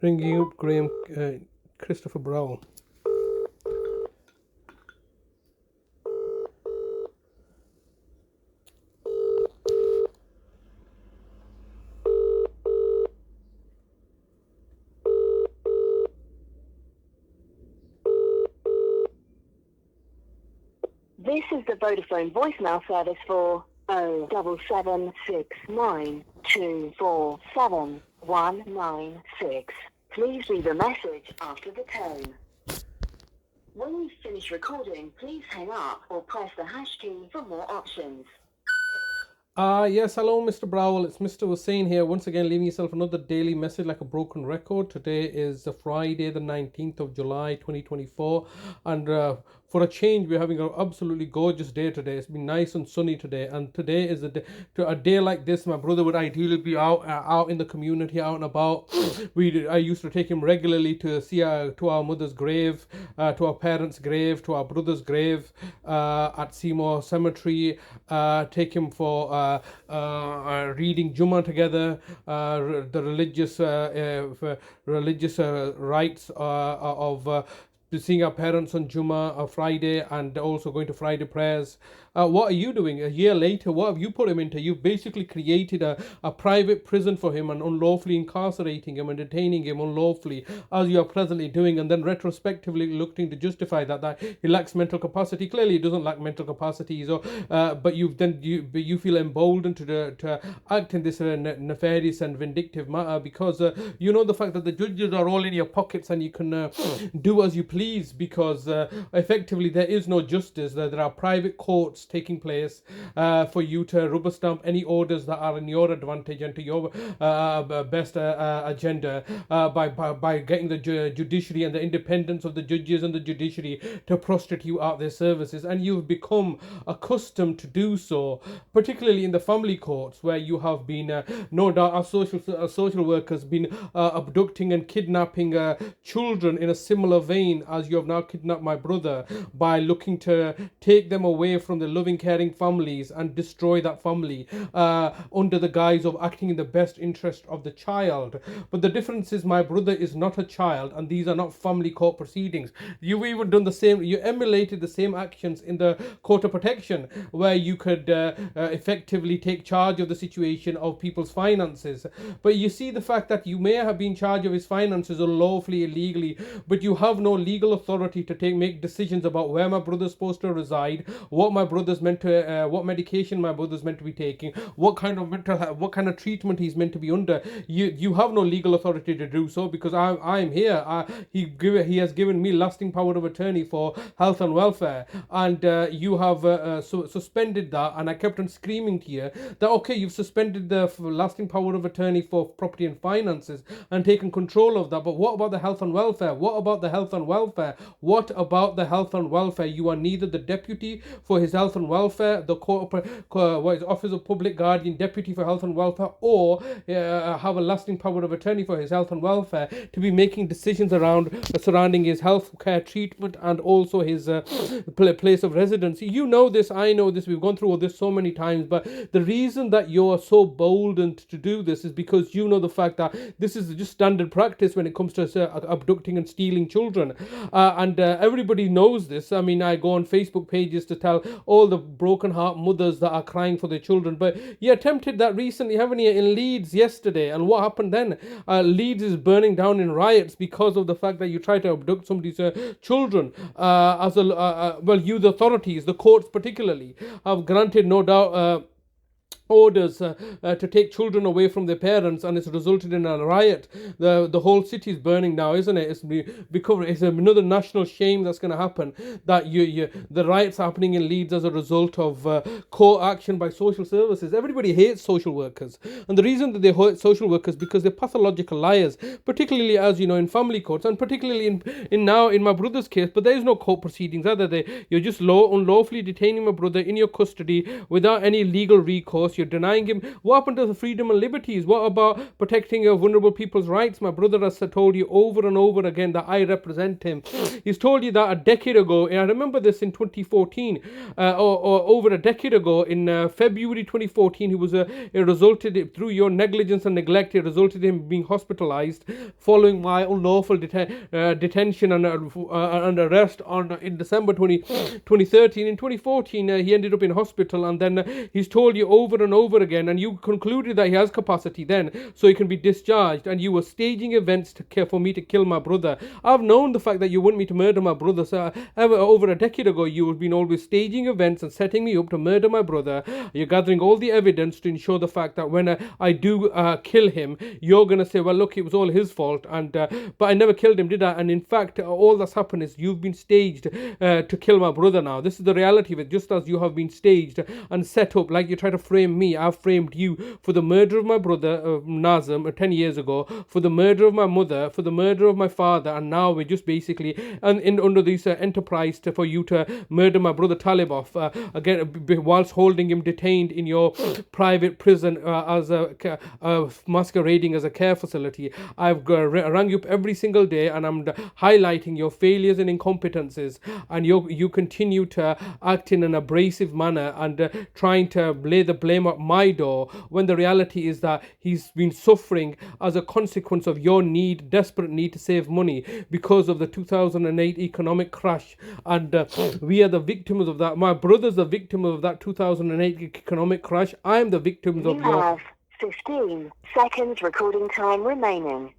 Ringing up Graham, Christopher Browell. This is the Vodafone voicemail service for 07769247196. Please leave a message after the tone. When you finish recording, please hang up or press the hash key for more options. Yes, hello, Mr. Browell. It's Mr. Hussain here. Once again, leaving yourself another daily message like a broken record. Today is Friday, the 19th of July, 2024. And for a change, we're having an absolutely gorgeous day today. It's been nice and sunny today. And today is a day like this. My brother would ideally be out in the community, out and about. I used to take him regularly to see to our mother's grave, to our parents' grave, to our brother's grave at Seymour Cemetery. Take him for reading Jummah together, the religious rites of seeing our parents on Jummah Friday, and also going to Friday prayers. What are you doing? A year later, what have you put him into? You've basically created a private prison for him and unlawfully incarcerating him and detaining him unlawfully, as you are presently doing, and then retrospectively looking to justify that he lacks mental capacity. Clearly, he doesn't lack mental capacity. So, but you feel emboldened to act in this nefarious and vindictive matter because you know the fact that the judges are all in your pockets and you can do as you please, because effectively there is no justice. There are private courts taking place for you to rubber stamp any orders that are in your advantage and to your best agenda by getting the judiciary and the independence of the judges and the judiciary to prostitute out their services. And you've become accustomed to do so, particularly in the family courts, where you have been no doubt our social workers been abducting and kidnapping children in a similar vein as you have now kidnapped my brother, by looking to take them away from the loving, caring families and destroy that family under the guise of acting in the best interest of the child. But the difference is my brother is not a child, and these are not family court proceedings. You've even done the same. You emulated the same actions in the court of protection, where you could effectively take charge of the situation of people's finances. But you see the fact that you may have been in charge of his finances unlawfully, illegally, but you have no legal authority to make decisions about where my brother's supposed to reside, what medication my brother's meant to be taking, what kind of treatment he's meant to be under. You have no legal authority to do so, because I'm here. He has given me lasting power of attorney for health and welfare, and you have suspended that. And I kept on screaming to you that okay, you've suspended the lasting power of attorney for property and finances and taken control of that, but what about the health and welfare? What about the health and welfare? What about the health and welfare? You are neither the deputy for his health and welfare, the Office of Public Guardian deputy for health and welfare, or have a lasting power of attorney for his health and welfare to be making decisions surrounding his health care treatment and also his place of residency. You know this, I know this, we've gone through all this so many times, but the reason that you're so boldened to do this is because you know the fact that this is just standard practice when it comes to abducting and stealing children, and everybody knows this. I mean, I go on Facebook pages to tell all the broken heart mothers that are crying for their children. But you attempted that recently, haven't you, in Leeds yesterday? And what happened then? Leeds is burning down in riots because of the fact that you tried to abduct somebody's children. You, the authorities, the courts particularly, have granted, no doubt, orders to take children away from their parents, and it's resulted in a riot. The whole city is burning now, isn't it? It's another national shame that's going to happen, that the riots are happening in Leeds as a result of court action by social services. Everybody hates social workers, and the reason that they hate social workers because they're pathological liars, particularly, as you know, in family courts, and particularly in my brother's case. But there is no court proceedings, either. You're just unlawfully detaining my brother in your custody without any legal recourse. You're denying him. What happened to the freedom and liberties? What about protecting vulnerable people's rights? My brother has told you over and over again that I represent him. He's told you that a decade ago, and I remember this in 2014, or over a decade ago, in February 2014, it resulted, through your negligence and neglect, it resulted in him being hospitalized following my unlawful detention and arrest in December 2013. In 2014, he ended up in hospital, and then he's told you over and over again, and you concluded that he has capacity then, so he can be discharged, and you were staging events for me to kill my brother. I've known the fact that you want me to murder my brother. So over a decade ago, you have been always staging events and setting me up to murder my brother. You're gathering all the evidence to ensure the fact that when I do kill him, you're going to say, well, look, it was all his fault, and but I never killed him, did I? And in fact, all that's happened is you've been staged to kill my brother now. This is the reality of it. Just as you have been staged and set up, like you try to frame me, I've framed you for the murder of my brother, Nazem, 10 years ago, for the murder of my mother, for the murder of my father, and now we're just basically under this enterprise for you to murder my brother Talibov, again, whilst holding him detained in your private prison as masquerading as a care facility. I've rang you up every single day, and I'm highlighting your failures and incompetences, and you continue to act in an abrasive manner and trying to lay the blame at my door, when the reality is that he's been suffering as a consequence of your desperate need to save money because of the 2008 economic crash, and we are the victims of that. My brother's the victim of that 2008 economic crash. I'm the victims of You have 15 seconds recording time remaining.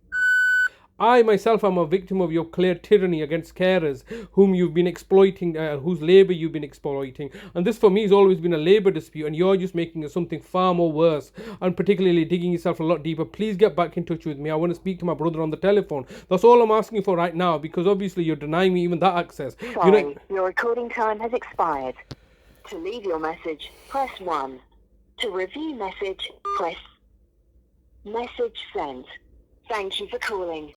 I myself am a victim of your clear tyranny against carers whom you've been exploiting, whose labour you've been exploiting. And this for me has always been a labour dispute, and you're just making it something far more worse, and particularly digging yourself a lot deeper. Please get back in touch with me. I want to speak to my brother on the telephone. That's all I'm asking for right now, because obviously you're denying me even that access. Sorry, your recording time has expired. To leave your message, press 1. To review message, press message sent. Thank you for calling.